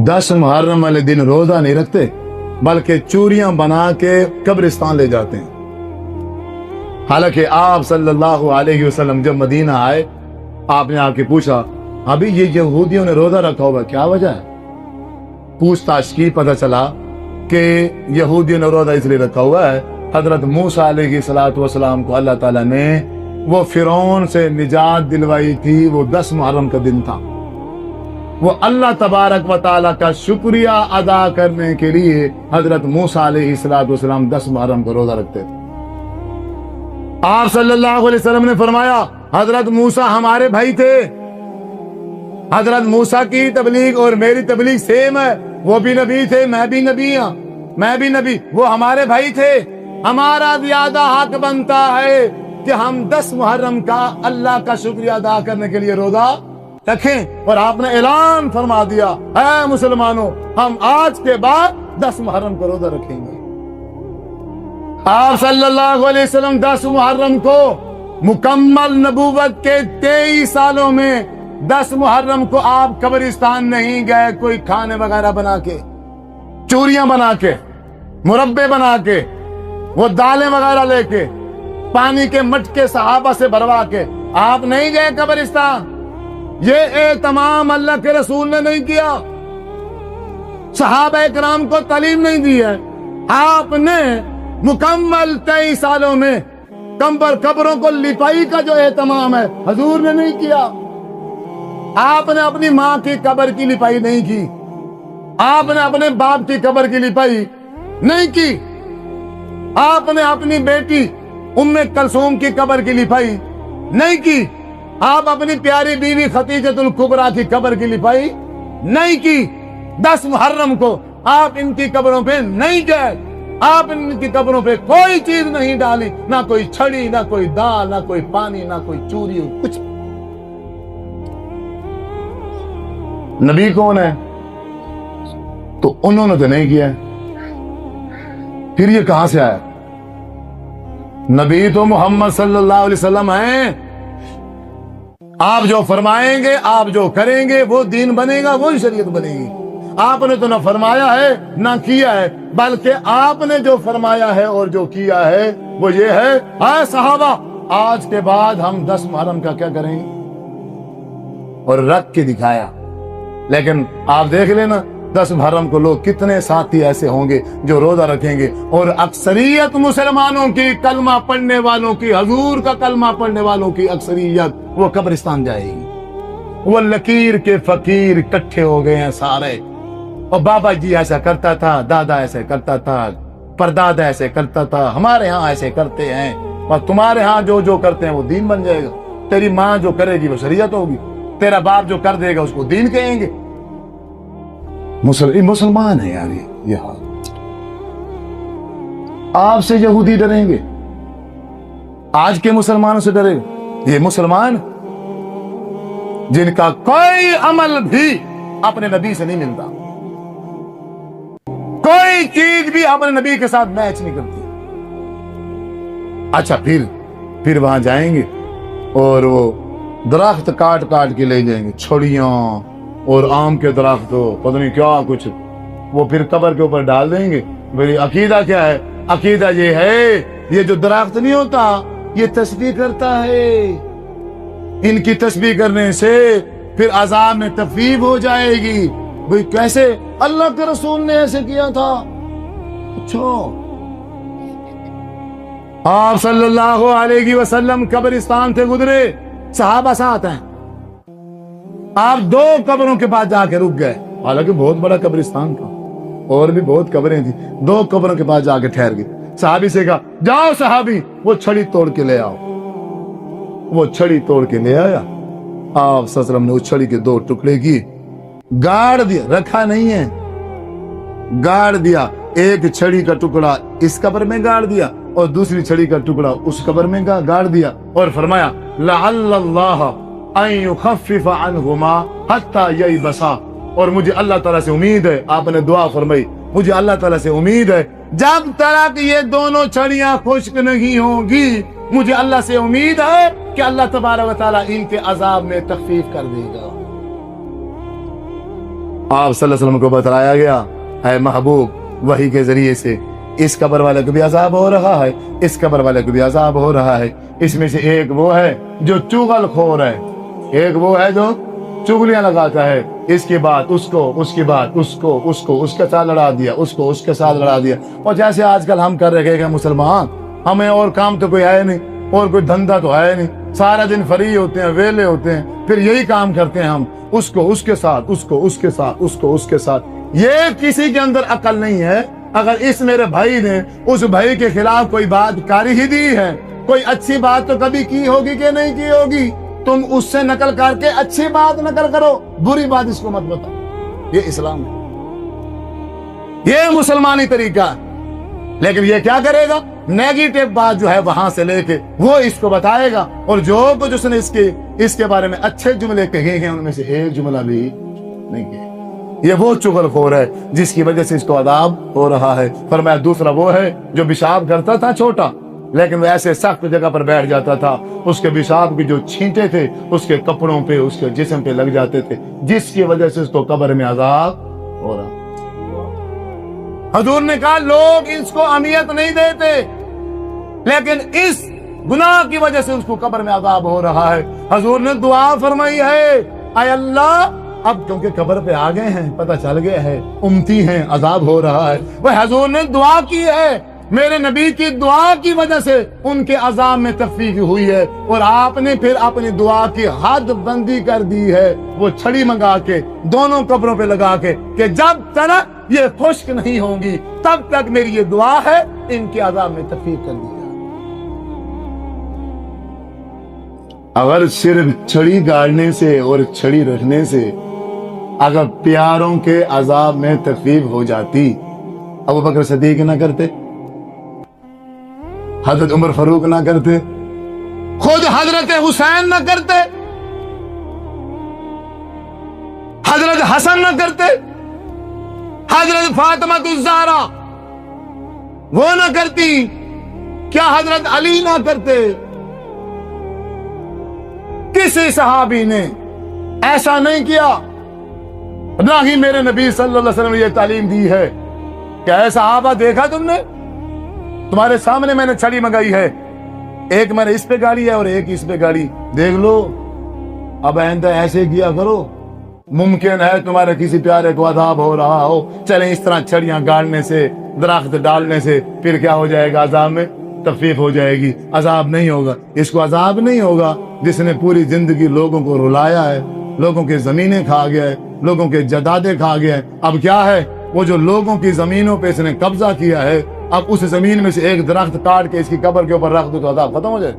10 मुहर्रम वाले दिन रोजा नहीं रखते बल्कि चूरियां बना के कब्रिस्तान ले जाते हैं। हालांकि आप सल्लल्लाहु अलैहि वसल्लम जब मदीना आए, आपने आके पूछा, अभी ये यहूदियों ने रोजा रखा हुआ, क्या वजह है? पूछताछ की, पता चला कि यहूदियों ने रोजा इसलिए रखा हुआ है, हजरत मूसा अलैहिस्सलातु वस्सलाम को अल्लाह ताला ने वो फिरौन से निजात दिलवाई थी। वो 10 मुहर्रम का दिन था। वो अल्लाह तबारक व तआला का शुक्रिया अदा करने के लिए हजरत मूसा अलैहिस्सलातु वस्सलाम 10 मुहर्रम का रोजा रखते थे। आप सल्लल्लाहु अलैहि वसल्लम ने फरमाया, हजरत मूसा हमारे भाई थे। हजरत मूसा की तबलीग और मेरी तबलीग सेम है। वो भी नबी थे, मैं भी नबी हूं, मैं भी नबी। वो हमारे भाई थे। हमारा ज्यादा हक बनता है कि हम 10 मुहर्रम का अल्लाह का शुक्रिया अदा करने के लिए रोजा रखें। और आपने ऐलान फरमा दिया, है मुसलमानों, हम आज के बाद 10 मुहर्रम का रोजा रखेंगे। आप सल्लल्लाहु अलैहि वसल्लम 10 मुहर्रम को मुकम्मल नबूवत के 23 सालों में 10 मुहर्रम को आप कब्रिस्तान नहीं गए कोई खाने वगैरह बना के, चूरियां बना के, मुरब्बे बना के, वो दालें वगैरह लेके, पानी के मटके सहाबा से भरवा के आप नहीं गए कब्रिस्तान। ये तमाम अल्लाह के रसूल ने नहीं किया, सहाबा इकराम को तालीम नहीं दी है। आपने मुकम्मल 23 सालों में कब्रों को लिपाई का जो एहतमाम है हजूर ने नहीं किया। आपने अपनी माँ की कब्र की लिपाई नहीं की, आपने अपने बाप की कब्र की लिपाई नहीं की, आपने अपनी बेटी उम्मे कलसूम की कब्र की लिपाई नहीं की, आप अपनी प्यारी बीवी खतीजतुल कुबरा की कब्र की लिपाई नहीं की। 10 मुहर्रम को आप इनकी कब्रों पे नहीं गए, आप इनकी कब्रों पे कोई चीज नहीं डाली, ना कोई छड़ी, ना कोई दाल, ना कोई पानी, ना कोई चूरी, कुछ। नबी कौन है? तो उन्होंने तो नहीं किया। फिर ये कहां से आया? नबी तो मोहम्मद सल्लल्लाहु अलैहि वसल्लम हैं। आप जो फरमाएंगे, आप जो करेंगे, वो दीन बनेगा, वो शरीयत बनेगी। आपने तो ना फरमाया है ना किया है, बल्कि आपने जो फरमाया है और जो किया है वो ये है, हाय सहाबा, आज के बाद हम 10 मुहर्रम का क्या करेंगे, और रख के दिखाया। लेकिन आप देख लेना 10 मुहर्रम को लोग कितने साथी ऐसे होंगे जो रोजा रखेंगे, और अक्सरियत मुसलमानों की, कलमा पढ़ने वालों की, हजूर का कलमा पढ़ने वालों की अक्सरियत वो कब्रिस्तान जाएगी। वो लकीर के फकीर इकट्ठे हो गए हैं सारे, और बाबा जी ऐसा करता था, दादा ऐसे करता था, परदादा ऐसे करता था, हमारे यहाँ ऐसे करते हैं, और तुम्हारे यहाँ जो जो करते हैं वो दीन बन जाएगा। तेरी माँ जो करेगी वो शरीयत होगी, तेरा बाप जो कर देगा उसको दीन कहेंगे। मुसलमान है यार ये हाल। आपसे यहूदी डरेंगे, आज के मुसलमानों से डरेंगे। ये मुसलमान जिनका कोई अमल भी अपने नबी से नहीं मिलता, कोई चीज भी अपने नबी के साथ मैच नहीं करती। अच्छा, फिर वहां जाएंगे और वो दरख्त काट काट के ले जाएंगे, छड़ियां और आम के दरख्त, पता नहीं क्या कुछ, वो फिर कब्र के ऊपर डाल देंगे। मेरी अकीदा क्या है? अकीदा ये है, ये जो दरख्त नहीं होता ये तस्बीह करता है, इनकी तस्बीह करने से फिर अजाब में तफरीब हो जाएगी। भाई कैसे? अल्लाह के रसूल ने ऐसे किया था। अच्छा, आप सल्लल्लाहु अलैहि वसल्लम कब्रिस्तान से गुजरे, सहाबा साथ हैं, आप 2 कब्रों के पास जाके रुक गए। हालांकि बहुत बड़ा कब्रिस्तान था और भी बहुत कब्रें थी, 2 कब्रों के पास जाके ठहर गए। सहाबी से कहा, जाओ सहाबी, वो छड़ी तोड़ के ले आओ। वो छड़ी तोड़ के ले आया। आप सल्लल्लाहु अलैहि वसल्लम ने उस छड़ी के 2 टुकड़े किए, गाड़ दिया, रखा नहीं है, गाड़ दिया। एक छड़ी का टुकड़ा इस कब्र में गाड़ दिया और दूसरी छड़ी का टुकड़ा उस कब्र में गाड़ दिया, और फरमाया लअल्लल्लाह अन युखफ्फिफ अन्हुमा हत्ता ययबसा। और मुझे अल्लाह ताला से उम्मीद है, आपने दुआ फरमाई, मुझे अल्लाह ताला से उम्मीद है जब तक ये दोनों छड़ियां खुश्क नहीं होंगी, मुझे अल्लाह से उम्मीद है कि अल्लाह तबारक व तआला इनके अजाब में तखफीफ कर देगा। آپ صلی اللہ علیہ وسلم کو بتلایا گیا اے محبوب وحی کے ذریعے سے اس قبر والے کو بھی عذاب ہو رہا ہے، اس قبر والے کو بھی عذاب ہو رہا ہے۔ اس میں سے ایک وہ ہے جو چغل خور ہے، ایک وہ ہے جو چغلیاں لگاتا ہے، اس کی بات اس کو، اس کی بات اس کو، اس کو اس کے ساتھ لڑا دیا، اس کو اس کے ساتھ لڑا دیا۔ اور جیسے آج کل ہم کر رہے ہیں مسلمان، ہمیں اور کام تو کوئی ہے نہیں اور کوئی دھندا تو ہے نہیں، سارا دن فری ہوتے ہیں، ویلے ہوتے ہیں، پھر یہی کام کرتے ہیں ہم، اس کو اس کے ساتھ، اس کو اس کے ساتھ، اس کو اس کے ساتھ۔ یہ کسی کے اندر عقل نہیں ہے۔ اگر اس میرے بھائی نے اس بھائی کے خلاف کوئی بات کر ہی دی ہے، کوئی اچھی بات تو کبھی کی ہوگی کہ نہیں کی ہوگی، تم اس سے نقل کر کے اچھی بات نقل کرو، بری بات اس کو مت بتاؤ۔ یہ اسلام ہے، یہ مسلمانی طریقہ ہے۔ لیکن یہ کیا کرے گا؟ نیگیٹو بات جو ہے وہاں سے لے کے وہ اس کو بتائے گا، اور جو کچھ اس نے اس کے بارے میں اچھے جملے کہے ہیں ان میں سے ایک جملہ بھی نہیں کہے۔ یہ وہ چغل خور ہے جس کی وجہ سے اس کو عذاب ہو رہا ہے۔ فرمایا دوسرا وہ ہے جو پیشاب کرتا تھا چھوٹا، لیکن وہ ایسے سخت جگہ پر بیٹھ جاتا تھا، اس کے پیشاب کی جو چھینٹے تھے اس کے کپڑوں پہ، اس کے جسم پہ لگ جاتے تھے، جس کی وجہ سے اس کو قبر میں عذاب ہو رہا۔ حضور نے کہا لوگ اس کو اہمیت نہیں دیتے، لیکن اس گناہ کی وجہ سے اس کو قبر میں عذاب ہو رہا ہے۔ حضور نے دعا فرمائی ہے اے اللہ، اب کیونکہ قبر پہ آ گئے ہیں، پتہ چل گیا ہے، امتی ہیں، عذاب ہو رہا ہے، وہ حضور نے دعا کی ہے، میرے نبی کی دعا کی وجہ سے ان کے عذاب میں تخفیف ہوئی ہے، اور آپ نے پھر اپنی دعا کی حد بندی کر دی ہے، وہ چھڑی منگا کے دونوں قبروں پہ لگا کے کہ جب تک یہ خشک نہیں ہوں گی تب تک میری یہ دعا ہے ان کے عذاب میں تخفیف کر دی۔ اگر صرف چھڑی گاڑنے سے اور چھڑی رکھنے سے اگر پیاروں کے عذاب میں تخفیف ہو جاتی، ابو بکر صدیق نہ کرتے، حضرت عمر فاروق نہ کرتے، خود حضرت حسین نہ کرتے، حضرت حسن نہ کرتے، حضرت فاطمہ الزہرا وہ نہ کرتی، کیا حضرت علی نہ کرتے؟ کسی صحابی نے ایسا نہیں کیا، نہ ہی میرے نبی صلی اللہ علیہ وسلم نے یہ تعلیم دی ہے کہ اے صحابہ دیکھا تم نے، تمہارے سامنے میں نے چھڑی منگائی ہے، ایک میں نے اس پہ گاڑی ہے اور ایک اس پہ گاڑی، دیکھ لو اب آئندہ ایسے کیا کرو، ممکن ہے تمہارے کسی پیارے کو عذاب ہو رہا ہو، چلیں اس طرح چھڑیاں گاڑنے سے، درخت ڈالنے سے پھر کیا ہو جائے گا، عذاب میں تخفیف ہو جائے گی، عذاب نہیں ہوگا۔ اس کو عذاب نہیں ہوگا جس نے پوری زندگی لوگوں کو رلایا ہے، لوگوں کے زمینیں کھا گیا ہے، لوگوں کے جدادیں کھا گیا ہے۔ اب کیا ہے، وہ جو لوگوں کی زمینوں پہ اس نے قبضہ کیا ہے، اب اس زمین میں سے ایک درخت کاٹ کے اس کی قبر کے اوپر رکھ دو تو عذاب ختم ہو جائے۔